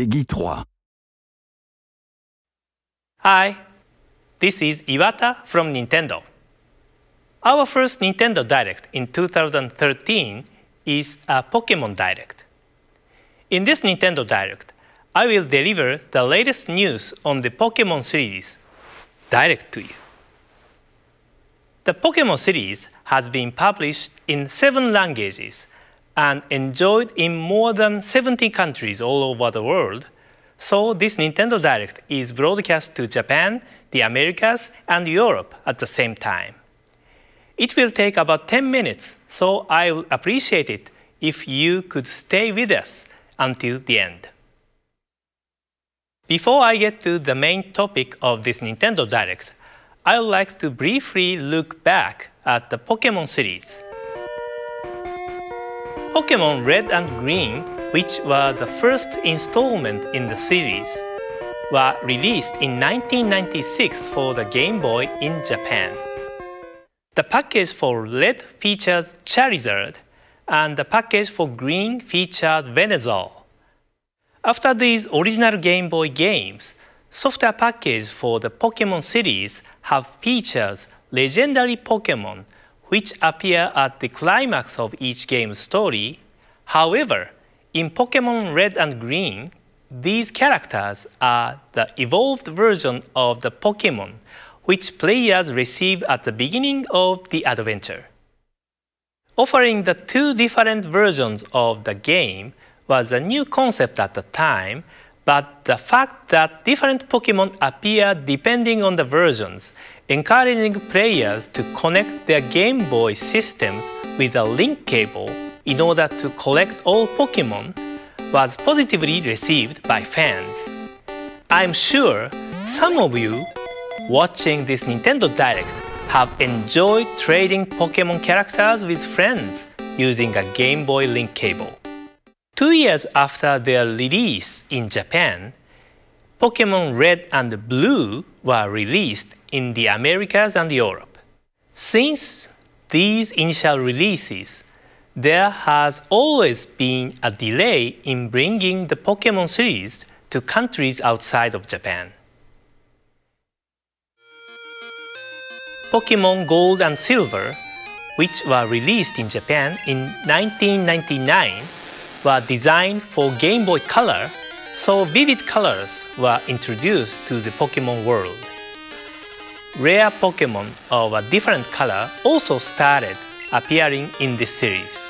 Peggy 3. Hi, this is Iwata from Nintendo. Our first Nintendo Direct in 2013 is a Pokémon Direct. In this Nintendo Direct, I will deliver the latest news on the Pokémon series direct to you. The Pokémon series has been published in 7 languages and enjoyed in more than 70 countries all over the world, so this Nintendo Direct is broadcast to Japan, the Americas, and Europe at the same time. It will take about 10 minutes, so I would appreciate it if you could stay with us until the end. Before I get to the main topic of this Nintendo Direct, I would like to briefly look back at the Pokémon series. Pokémon Red and Green, which were the first installment in the series, were released in 1996 for the Game Boy in Japan. The package for Red featured Charizard, and the package for Green featured Venusaur. After these original Game Boy games, software packages for the Pokémon series have featured legendary Pokémon, which appear at the climax of each game's story. However, in Pokémon Red and Green, these characters are the evolved version of the Pokémon which players receive at the beginning of the adventure. Offering the 2 different versions of the game was a new concept at the time, but the fact that different Pokémon appear depending on the versions, encouraging players to connect their Game Boy systems with a link cable in order to collect all Pokémon, was positively received by fans. I'm sure some of you watching this Nintendo Direct have enjoyed trading Pokémon characters with friends using a Game Boy link cable. 2 years after their release in Japan, Pokémon Red and Blue were released in the Americas and Europe. Since these initial releases, there has always been a delay in bringing the Pokémon series to countries outside of Japan. Pokémon Gold and Silver, which were released in Japan in 1999, were designed for Game Boy Color, so vivid colors were introduced to the Pokémon world. Rare Pokémon of a different color also started appearing in this series.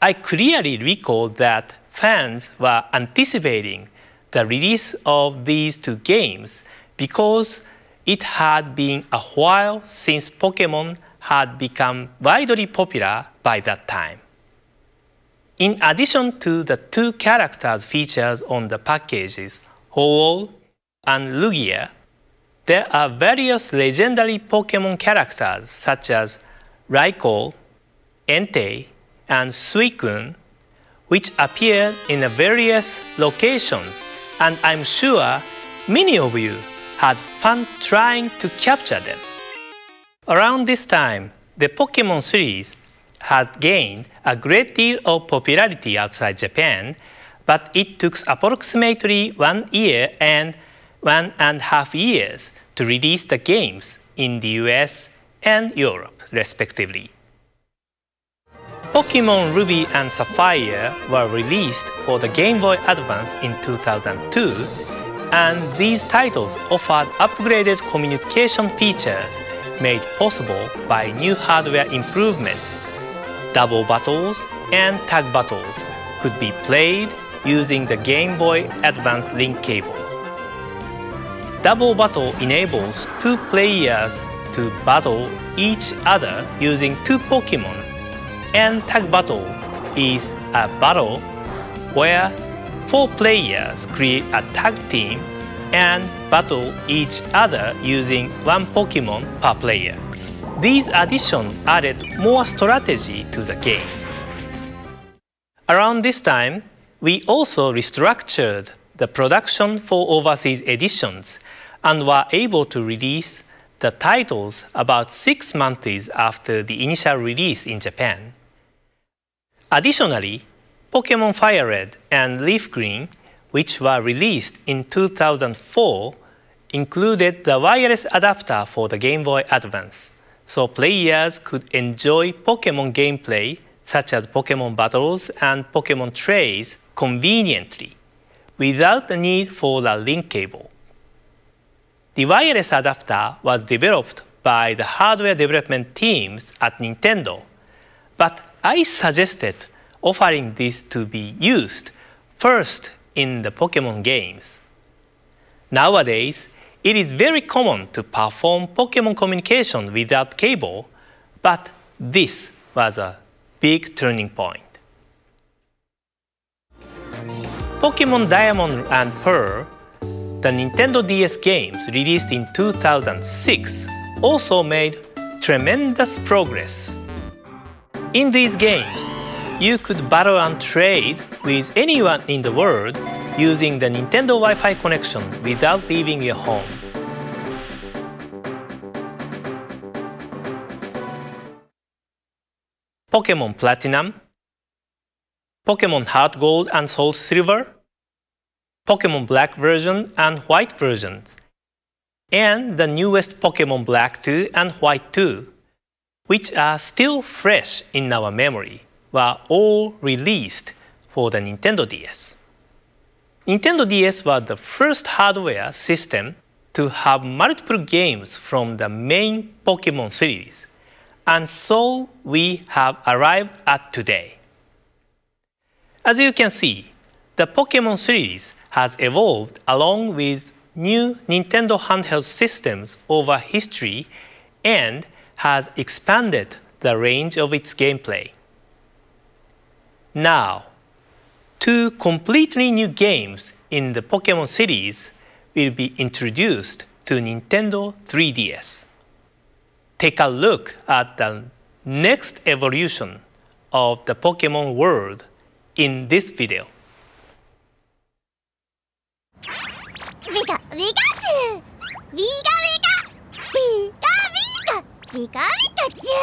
I clearly recall that fans were anticipating the release of these 2 games because it had been a while since Pokémon had become widely popular by that time. In addition to the 2 characters featured on the packages, Ho-Oh and Lugia, there are various legendary Pokémon characters such as Raikou, Entei, and Suicune, which appear in various locations, and I'm sure many of you had fun trying to capture them. Around this time, the Pokémon series had gained a great deal of popularity outside Japan, but it took approximately 1 year and 1.5 years to release the games in the US and Europe, respectively. Pokémon Ruby and Sapphire were released for the Game Boy Advance in 2002, and these titles offered upgraded communication features made possible by new hardware improvements. Double battles and tag battles could be played using the Game Boy Advance link cable. Double battle enables 2 players to battle each other using 2 Pokémon, and tag battle is a battle where 4 players create a tag team and battle each other using 1 Pokémon per player. These additions added more strategy to the game. Around this time, we also restructured the production for overseas editions and were able to release the titles about 6 months after the initial release in Japan. Additionally, Pokémon Fire Red and Leaf Green which were released in 2004, included the wireless adapter for the Game Boy Advance, so players could enjoy Pokemon gameplay such as Pokemon battles and Pokemon trays conveniently, without the need for a link cable. The wireless adapter was developed by the hardware development teams at Nintendo, but I suggested offering this to be used first in the Pokemon games. Nowadays, it is very common to perform Pokemon communication without cable, but this was a big turning point. Pokemon Diamond and Pearl, the Nintendo DS games released in 2006, also made tremendous progress. In these games, you could battle and trade with anyone in the world using the Nintendo Wi-Fi connection without leaving your home. Pokemon Platinum, Pokemon Heart Gold and Soul Silver, Pokemon Black version and White version, and the newest Pokemon Black 2 and White 2, which are still fresh in our memory, were all released for the Nintendo DS. Nintendo DS was the first hardware system to have multiple games from the main Pokemon series, and so we have arrived at today. As you can see, the Pokemon series has evolved along with new Nintendo handheld systems over history and has expanded the range of its gameplay. Now, two completely new games in the Pokemon series will be introduced to Nintendo 3DS. Take a look at the next evolution of the Pokemon world in this video. Pika Pikachu! Pika Pika! Pika Pika! Pika Pikachu!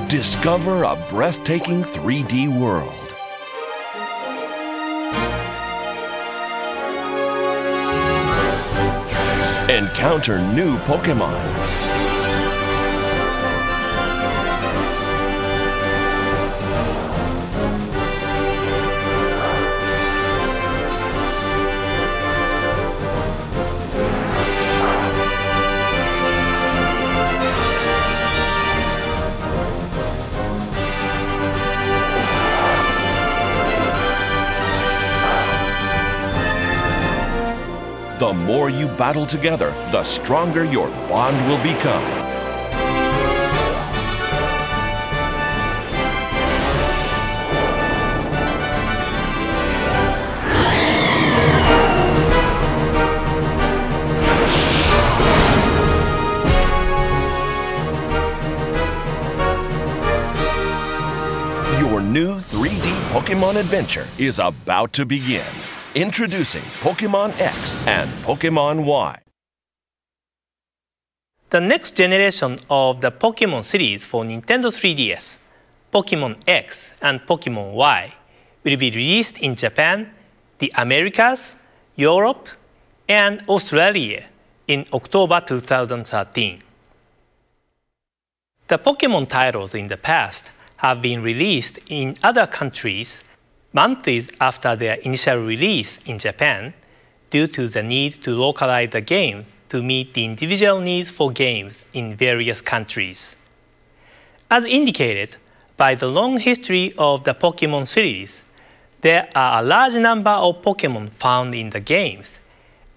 Discover a breathtaking 3D world. Encounter new Pokemon. The more you battle together, the stronger your bond will become. Your new 3D Pokemon adventure is about to begin. Introducing Pokemon X and Pokemon Y. The next generation of the Pokemon series for Nintendo 3DS, Pokemon X and Pokemon Y, will be released in Japan, the Americas, Europe, and Australia in October 2013. The Pokemon titles in the past have been released in other countries months after their initial release in Japan due to the need to localize the games to meet the individual needs for games in various countries. As indicated by the long history of the Pokemon series, there are a large number of Pokemon found in the games,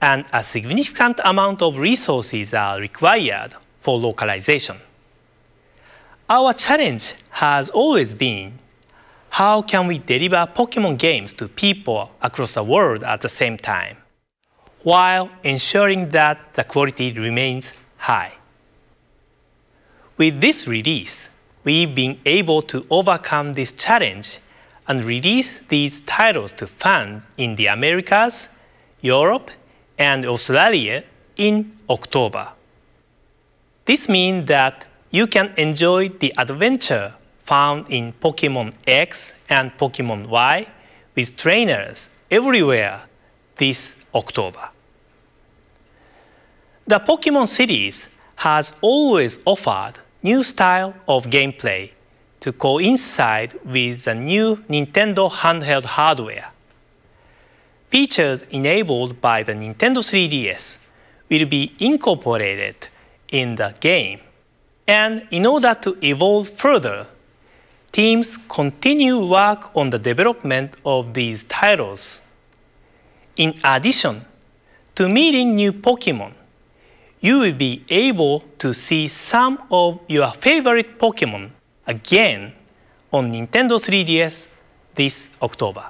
and a significant amount of resources are required for localization. Our challenge has always been, how can we deliver Pokemon games to people across the world at the same time, while ensuring that the quality remains high? With this release, we've been able to overcome this challenge and release these titles to fans in the Americas, Europe, and Australia in October. This means that you can enjoy the adventure found in Pokemon X and Pokemon Y with trainers everywhere this October. The Pokemon series has always offered new style of gameplay to coincide with the new Nintendo handheld hardware. Features enabled by the Nintendo 3DS will be incorporated in the game, and in order to evolve further, teams continue work on the development of these titles. In addition to meeting new Pokemon, you will be able to see some of your favorite Pokemon again on Nintendo 3DS this October.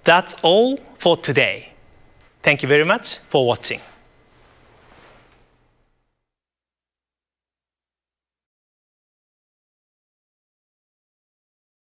That's all for today. Thank you very much for watching.